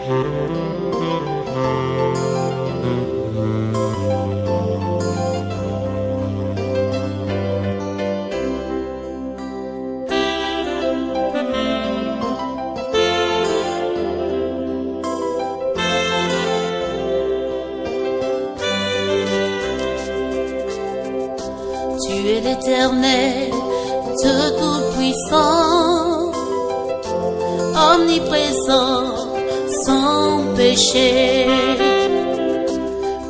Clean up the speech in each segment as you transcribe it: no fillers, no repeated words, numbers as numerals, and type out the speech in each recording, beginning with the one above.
Tu es l'Éternel, Dieu tout-puissant, omniprésent, sans péché.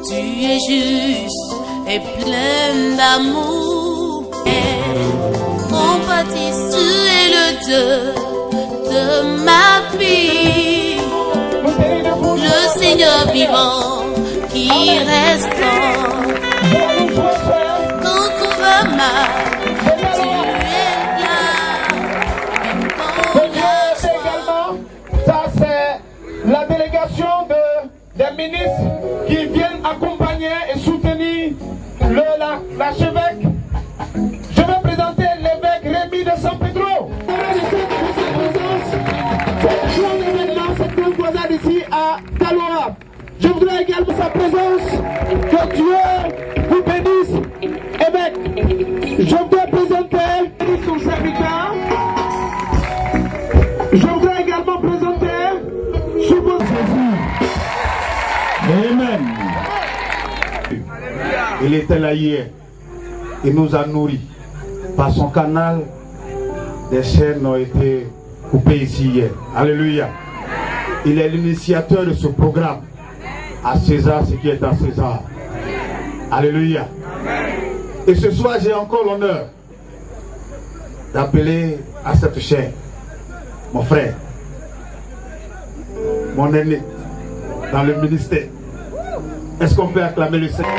Tu es juste et plein d'amour, compatissant. Tu es le Dieu de ma vie, le Seigneur vivant qui restaure. Quand tout va mal, tu es là. Également, ça c'est la délégation des ministres qui viennent accompagner et soutenir l'archevêque. Je vais présenter l'évêque Rémi de San Pedro. C'est un événement, cette grande croisade ici à Talora. Je voudrais également sa présence, que Dieu vous bénisse, évêque. Je voudrais présenter son serviteur. Je voudrais également présenter Soubo Jésus. Amen. Il était là hier. Il nous a nourris. Par son canal, des chaînes ont été coupées ici hier. Alléluia. Il est l'initiateur de ce programme. À César ce qui est à César. Alléluia. Et ce soir, j'ai encore l'honneur d'appeler à cette chaîne mon frère, mon aîné dans le ministère. Est-ce qu'on peut acclamer le Seigneur?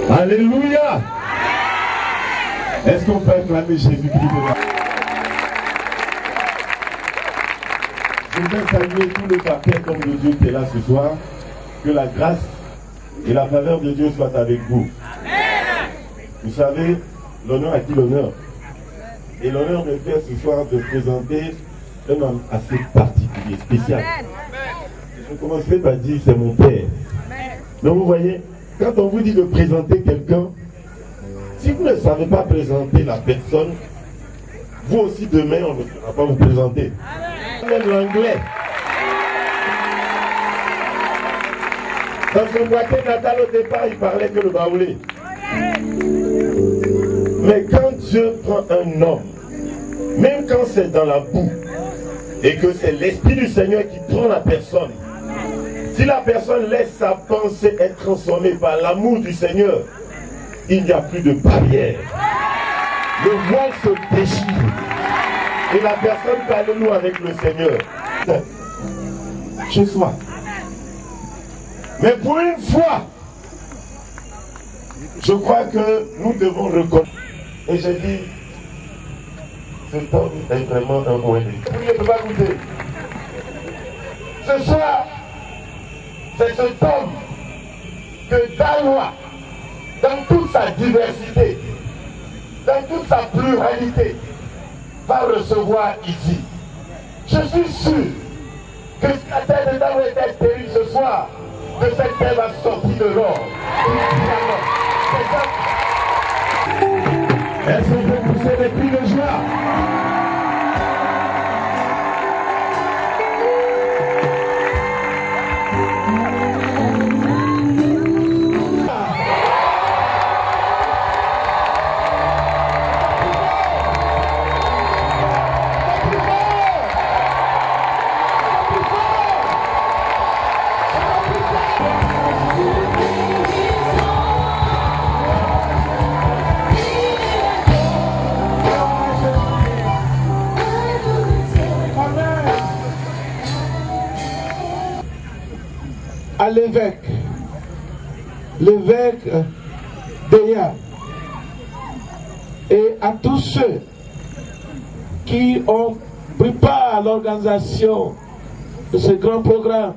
Alléluia. Est-ce qu'on peut acclamer Jésus-Christ de la... Je voudrais saluer tous les partenaires comme de Dieu qui est là ce soir. Que la grâce et la faveur de Dieu soient avec vous. Vous savez, l'honneur à qui l'honneur? Et l'honneur de faire ce soir de présenter un homme assez particulier, spécial. Je commencerai par dire c'est mon père. Mais vous voyez, quand on vous dit de présenter quelqu'un, si vous ne savez pas présenter la personne, vous aussi demain on ne pourra pas vous présenter. Même l'anglais. Dans son boîtier natal au départ, il parlait que le baoulé. Mais quand Dieu prend un homme, même quand c'est dans la boue, et que c'est l'Esprit du Seigneur qui prend la personne, si la personne laisse sa pensée être transformée par l'amour du Seigneur, il n'y a plus de barrière. Le voile se déchire. Et la personne parle nous avec le Seigneur. Chez soi. Mais pour une fois, je crois que nous devons reconnaître. Et j'ai dit, cet homme est vraiment un bon élève. Vous ne pouvez pas goûter. Ce soir, c'est cet homme que Daloa, dans toute sa diversité, dans toute sa pluralité, va recevoir ici. Je suis sûr que si la terre de Daloa était stérile ce soir, que cette terre va sortir de l'or. Est-ce qu'on peut pousser des cris de joie? À l'évêque Déa, et à tous ceux qui ont pris part à l'organisation de ce grand programme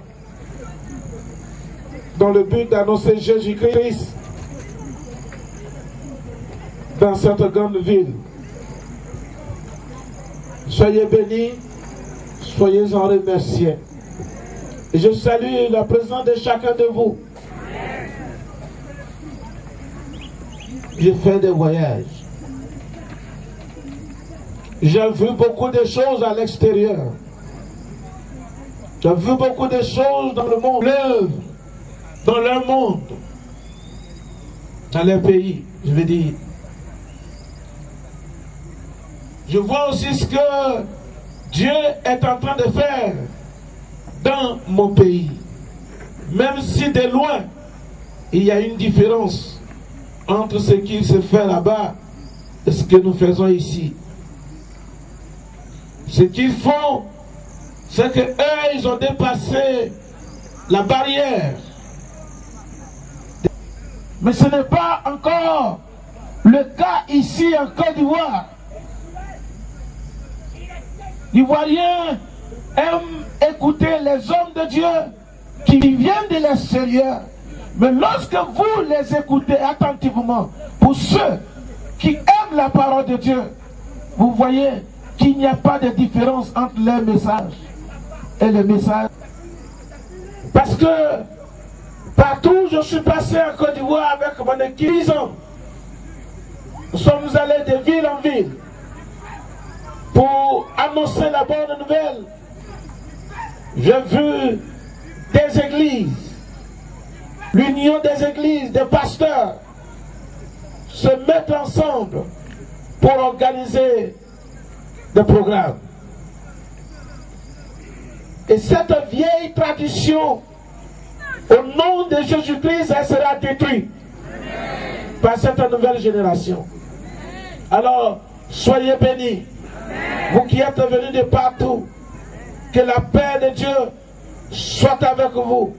dans le but d'annoncer Jésus-Christ dans cette grande ville. Soyez bénis, soyez en remerciés. Et je salue la présence de chacun de vous. J'ai fait des voyages. J'ai vu beaucoup de choses à l'extérieur. J'ai vu beaucoup de choses dans le monde, dans le monde, dans les pays, je veux dire. Je vois aussi ce que Dieu est en train de faire dans mon pays. Même si de loin, il y a une différence entre ce qui se fait là-bas et ce que nous faisons ici. Ce qu'ils font, c'est qu'eux, ils ont dépassé la barrière. Mais ce n'est pas encore le cas ici en Côte d'Ivoire. L'Ivoirien aime écouter les hommes de Dieu qui viennent de l'extérieur. Mais lorsque vous les écoutez attentivement, pour ceux qui aiment la parole de Dieu, vous voyez qu'il n'y a pas de différence entre les messages et les messages. Parce que partout où je suis passé en Côte d'Ivoire avec mon équipe, 10 ans, nous sommes allés de ville en ville pour annoncer la bonne nouvelle. J'ai vu des églises, l'union des églises, des pasteurs se mettre ensemble pour organiser des programmes. Et cette vieille tradition, au nom de Jésus-Christ, elle sera détruite par cette nouvelle génération. Alors, soyez bénis, vous qui êtes venus de partout, que la paix de Dieu soit avec vous.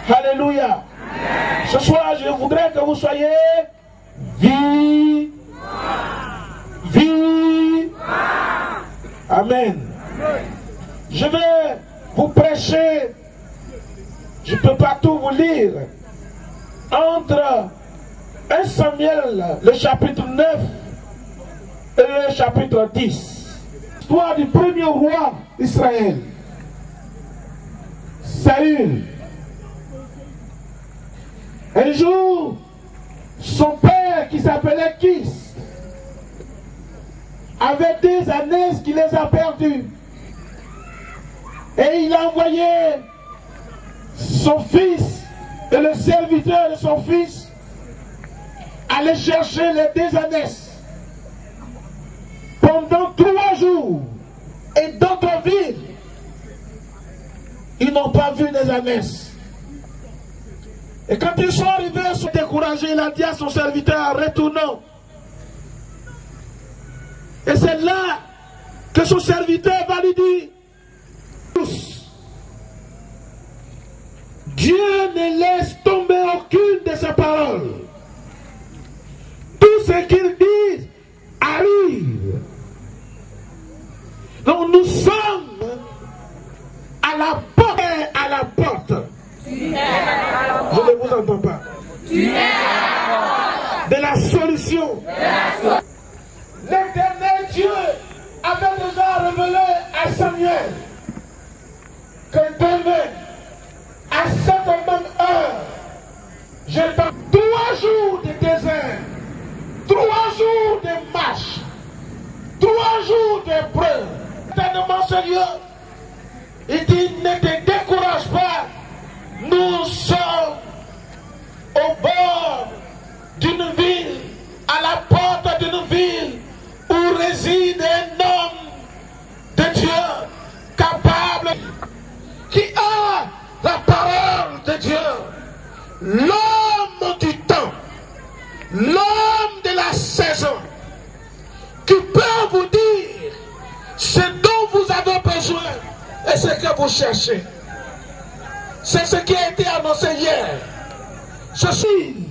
Alléluia. Ce soir, je voudrais que vous soyez vivants. Amen. Je vais vous prêcher, je ne peux pas tout vous lire, entre 1 Samuel, le chapitre 9 et le chapitre 10. L'histoire du premier roi d'Israël, Saül. Un jour, son père qui s'appelait Kis avait des années qui les a perdus. Et il a envoyé son fils et le serviteur de son fils aller chercher les deux ânesses. Pendant 3 jours, et d'autres villes, ils n'ont pas vu les ânesses. Et quand ils sont arrivés, ils sont découragés. Il a dit à son serviteur, retournons. Et c'est là que son serviteur va lui dire, Dieu ne laisse tomber aucune de ses paroles. Tout ce qu'il dit arrive. Donc nous sommes à la porte. À la porte. Je ne vous entends pas. De la solution. L'Éternel Dieu avait déjà révélé à Samuel que demain, à cette même heure, je t'en 3 jours de désert, 3 jours de marche, 3 jours d'épreuve. Tellement sérieux. Il dit, ne te décourage pas. Nous sommes au bord d'une ville, à la porte d'une ville où réside un homme de Dieu capable, qui a la parole de Dieu, l'homme du temps, l'homme de la saison, qui peut vous dire ce dont vous avez besoin et ce que vous cherchez. C'est ce qui a été annoncé hier. Ceci,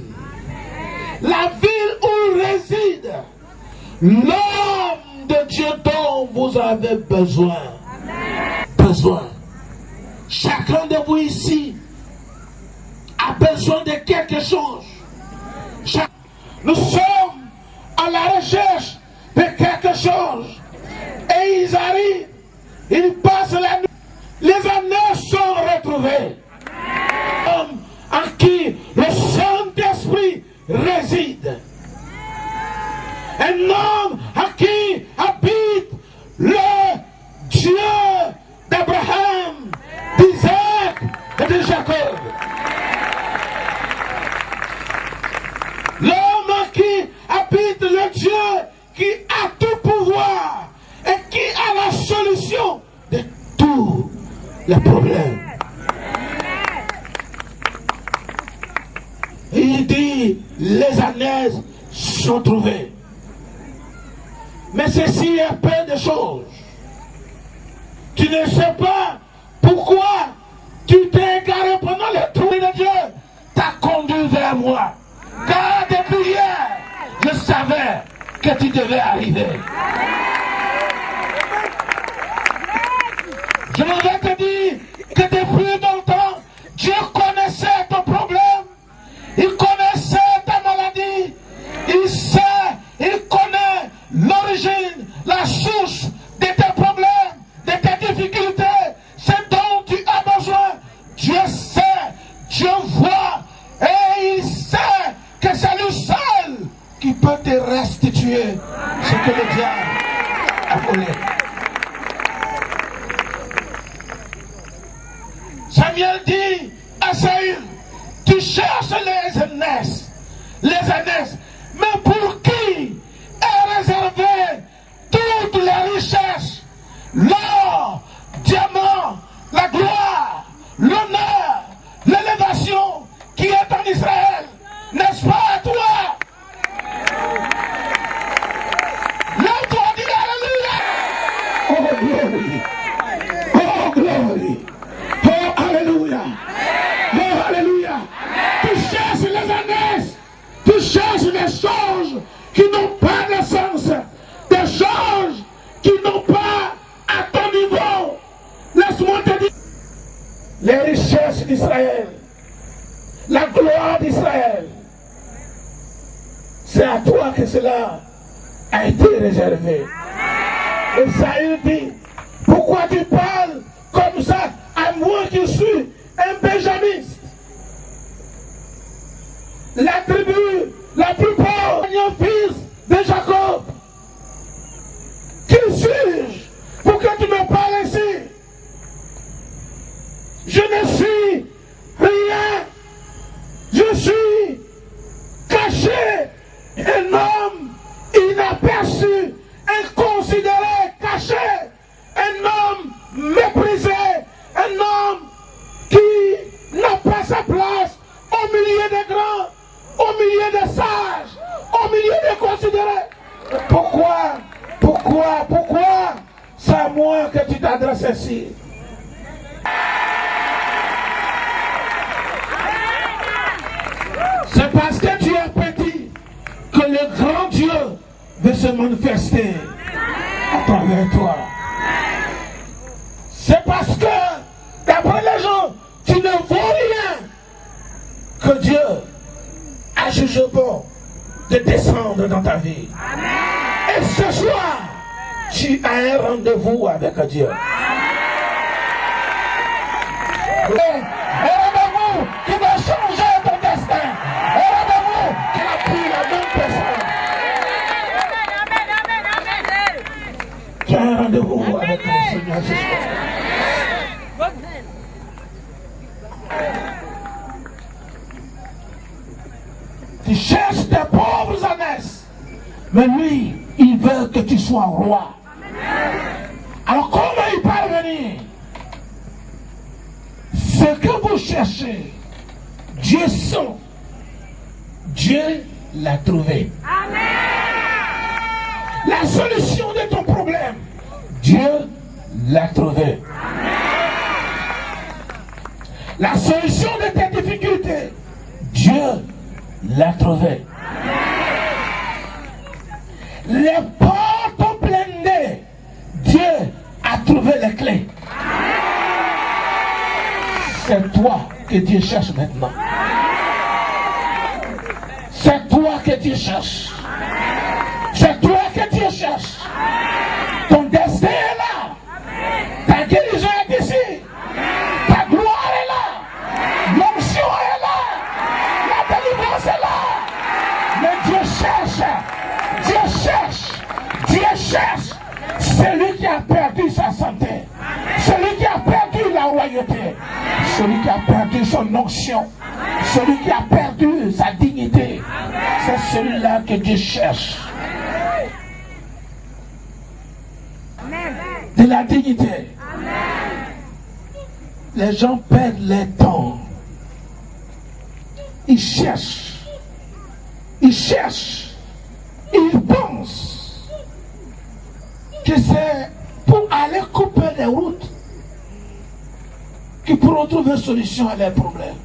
la ville où réside l'homme de Dieu dont vous avez besoin. Besoin. chacun de vous ici a besoin de quelque chose. Nous sommes à la recherche de quelque chose. Et ils arrivent, ils passent la nuit. Les années sont retrouvées. Homme en qui le Saint-Esprit réside. Un homme en qui habite le Dieu d'Abraham, d'Isaac et de Jacob. L'homme en qui habite le Dieu qui a tout pouvoir et qui a la solution de tous les problèmes. Il dit, les années sont trouvées. Mais ceci est peu de choses. Tu ne sais pas pourquoi tu t'es égaré pendant le trou de Dieu. T'as conduit vers moi. Car depuis hier, je savais que tu devais arriver. Je vais te dire que depuis longtemps, Dieu connaissait ton problème. Il connaissait ta maladie. Il sait, il connaît l'origine, la source de tes problèmes, de tes difficultés. C'est dont tu as besoin. Dieu sait, Dieu voit. Et il sait que c'est lui seul qui peut te restituer ce que le diable a volé. Samuel dit à Saül, tu cherches les ânesses, mais pour qui est réservé toutes les richesses, l'or, diamant, la gloire, l'honneur, l'élévation qui est en Israël, n'est-ce pas à toi? Lève-toi, dis Alléluia! Oh glory! Oh glory! Oh Alléluia! Oh Alléluia! Tu cherches les ânesses, tu cherches des choses qui n'ont pas de sens, des choses qui n'ont pas à ton niveau. Laisse-moi te dire, les richesses d'Israël, la gloire d'Israël, c'est à toi que cela a été réservé. Et Saül dit, pourquoi tu parles comme ça à moi qui suis un benjamiste? La tribu la plus pauvre, fils de Jacob. Qui suis-je pour que tu me parles ainsi? Je ne suis rien. Je suis caché, un homme inaperçu, inconsidéré, caché, un homme méprisé, un homme qui n'a pas sa place au milieu des grands, au milieu des sages, au milieu des considérés. Pourquoi c'est à moi que tu t'adresses ainsi? C'est parce que tu es petit que le grand Dieu veut se manifester à travers toi. C'est parce que, d'après les gens, tu ne vaux rien que Dieu a jugé bon de descendre dans ta vie. Et ce soir, tu as un rendez-vous avec Dieu. Un rendez-vous qui va changer ton destin. Un rendez-vous qui n'a plus la même personne. Tu as un rendez-vous avec le Seigneur Jésus. Tu cherches tes pauvres ânesses, mais lui, il veut que tu sois roi. Alors comment y parvenir? Ce que vous cherchez, Dieu sent. Dieu l'a trouvé. La solution de ton problème, Dieu l'a trouvé. La solution de tes difficultés, Dieu l'a trouvé. Les portes ont blindées, Dieu a trouvé les clés. C'est toi que Dieu cherche maintenant. C'est toi que Dieu cherche. C'est toi que Dieu cherche. Ton destin est là. Ta guérison est ici. Ta gloire est là. L'onction est là. La délivrance est là. Mais Dieu cherche. Dieu cherche. Dieu cherche. Celui qui a perdu sa santé. Celui qui a perdu la royauté. Celui qui a perdu son onction. Celui qui a perdu sa dignité. C'est celui-là que Dieu cherche. De la dignité. Les gens perdent leur temps. Ils cherchent. Ils cherchent. Ils pensent que c'est pour aller couper les routes qu'ils pourront trouver solution à leurs problèmes.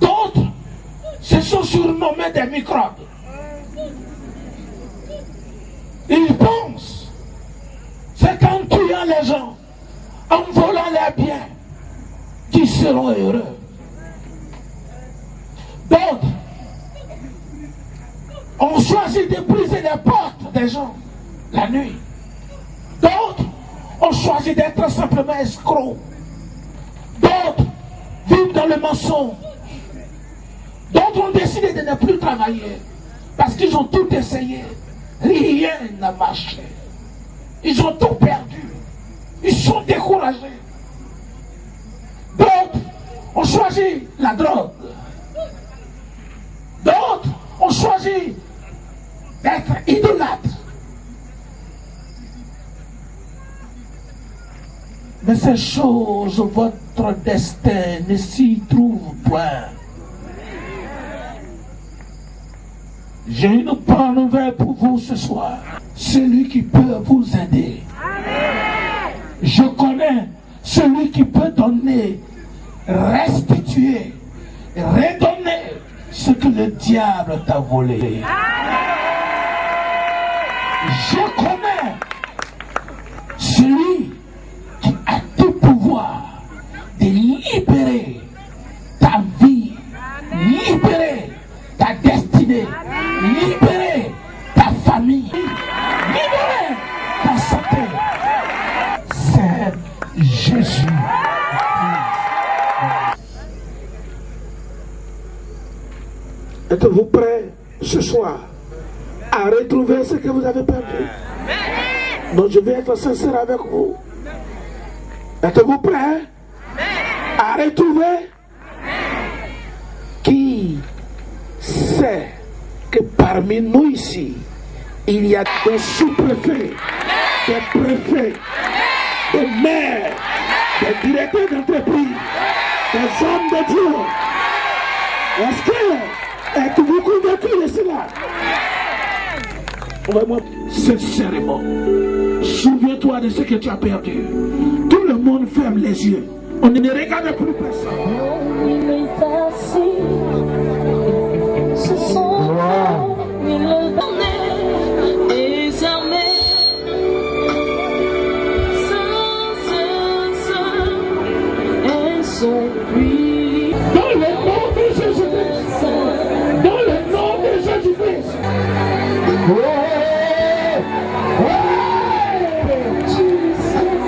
D'autres se sont surnommés des microbes. Ils pensent, c'est qu'en tuant les gens, en volant leurs biens, qu'ils seront heureux. D'autres ont choisi de briser les portes des gens la nuit. D'autres ont choisi d'être simplement escrocs. D'autres vivent dans le mensonge. D'autres ont décidé de ne plus travailler parce qu'ils ont tout essayé. Rien n'a marché. Ils ont tout perdu. Ils sont découragés. D'autres ont choisi la drogue. D'autres ont choisi d'être idolâtres. Mais ces choses, votre destin ne s'y trouve point. J'ai une bonne nouvelle pour vous ce soir. Celui qui peut vous aider. Je connais celui qui peut donner, restituer, redonner ce que le diable t'a volé. Je connais celui qui a tout pouvoir de libérer ta vie, libérer ta destinée, libérer ta famille, libérer ta santé. C'est Jésus. Êtes-vous prêts ce soir à retrouver ce que vous avez perdu? Donc je vais être sincère avec vous. Êtes-vous prêts à retrouver? Qui sait que parmi nous ici, il y a des sous-préfets, des préfets, des maires, des directeurs d'entreprise, des hommes de Dieu? Est-ce que êtes-vous convaincu de cela? Vraiment, sincèrement, souviens-toi de ce que tu as perdu. Tout le monde ferme les yeux. On ne regarde plus personne. Il est assis, ce sont mille années désarmés, et son bruit. Dans le nom de Jésus-Christ. Dans le nom de Jésus-Christ.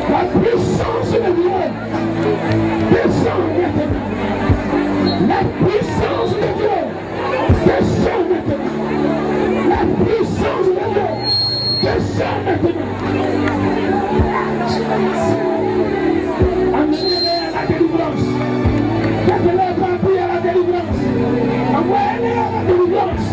La puissance de Dieu descend maintenant. La puissance de Dieu descend maintenant. La puissance de Dieu descend maintenant. Amenez-les à la délivrance. Faites-les partir à la délivrance. Envoyez-les à la délivrance.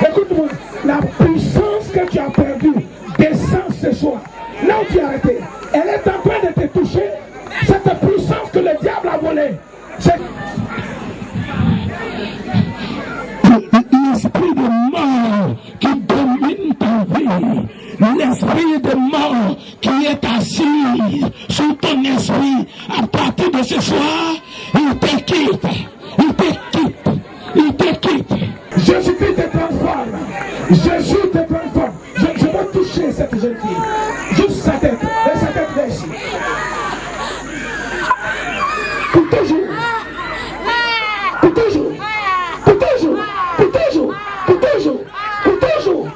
Écoute-moi, la puissance que tu as perdue descend ce soir. Là où tu es arrêté, elle est en train de te toucher. Cette puissance que le diable a volée. L'esprit de mort qui domine ta vie, l'esprit de mort qui est assis sur ton esprit, à partir de ce soir, il te quitte, il te quitte, il te quitte. Jésus-Christ te transforme, Jésus te transforme. Je veux toucher cette jeune fille, juste sa tête, et sa tête là ici. Pour toujours, pour toujours, pour toujours, pour toujours, pour toujours, pour toujours.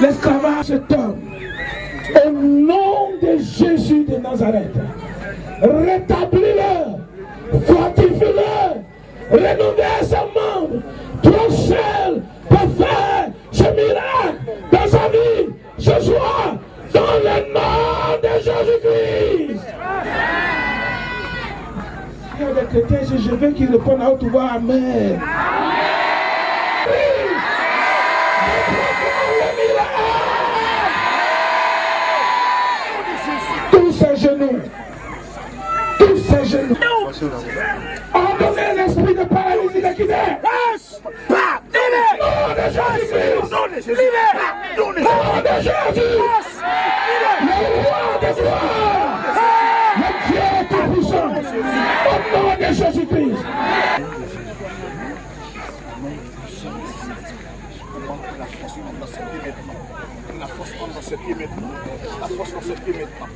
L'esclavage se tombe. Au nom de Jésus de Nazareth, rétablis-le, fortifie-le, renouvelle ses membres. Toi seul peux faire ce miracle dans sa vie ce soir, dans le nom de Jésus-Christ. Il y a des chrétiens, je veux qu'ils répondent à haute voix, Amen. Tous ces genoux, ordonnez l'esprit de paralysie de Guinée. Nom de Jésus-Christ, nom de Jésus, le roi de gloire, le Dieu tout-puissant, au nom de Jésus-Christ. La force dans ce pied maintenant. La force dans ce pied maintenant.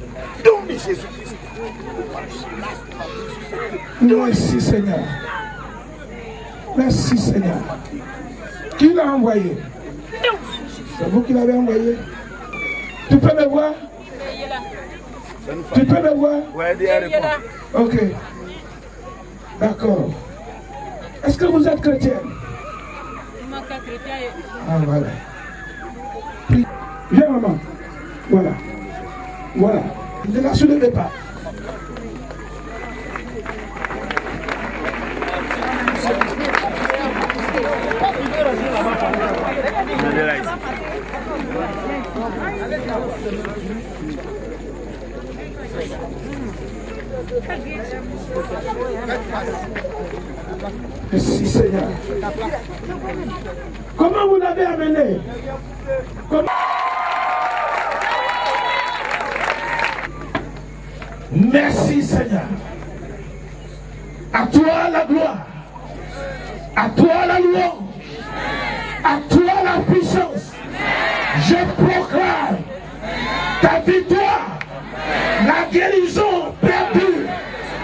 Nom de Jésus-Christ. Merci Seigneur. Merci Seigneur. Qui l'a envoyé? C'est vous qui l'avez envoyé? Tu peux le voir? Tu peux le voir? Oui, il ok. D'accord. Est-ce que vous êtes chrétienne? Ah voilà. Viens maman. Voilà. Voilà. Ne la soulevez pas. Merci Seigneur. Comment vous l'avez amené? Comment? Merci Seigneur. À toi la gloire. À toi la louange. À toi la puissance. Je proclame ta victoire, la guérison perdue,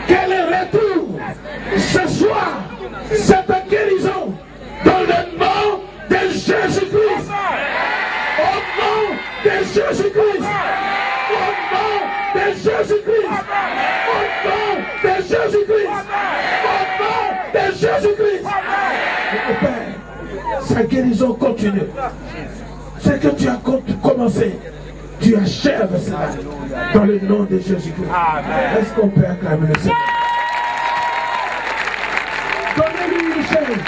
qu'elle retourne ce soir, cette guérison, dans le nom de Jésus-Christ. Au nom de Jésus-Christ. Au nom de Jésus-Christ. Au nom de Jésus-Christ. Au nom de Jésus-Christ. Mon Père, sa guérison continue. Ce que tu as commencé, tu achèves cela dans le nom de Jésus-Christ. Est-ce qu'on peut acclamer le Seigneur? Donnez-lui une chaise.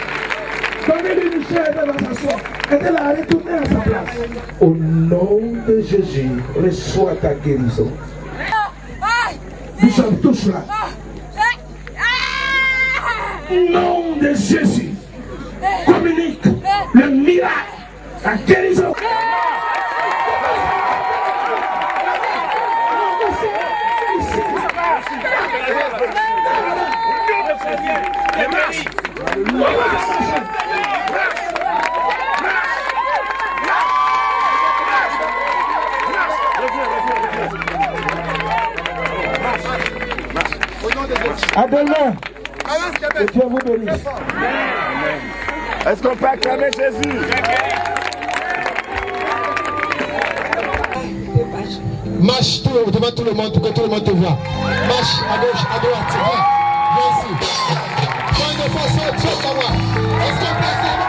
Donnez-lui une chaise, elle va s'asseoir. Elle va retourner à sa place. Au nom de Jésus, reçois ta guérison. Nous sommes tous là. Au nom de Jésus, communique le miracle, la guérison. À demain. Que Dieu vous bénisse. Est-ce qu'on peut acclamer Jésus? Marche devant tout le monde pour que tout le monde te voit. Marche à gauche, à droite. Viens ici. Prends une fois, saute à moi. Est-ce qu'on peut acclamer?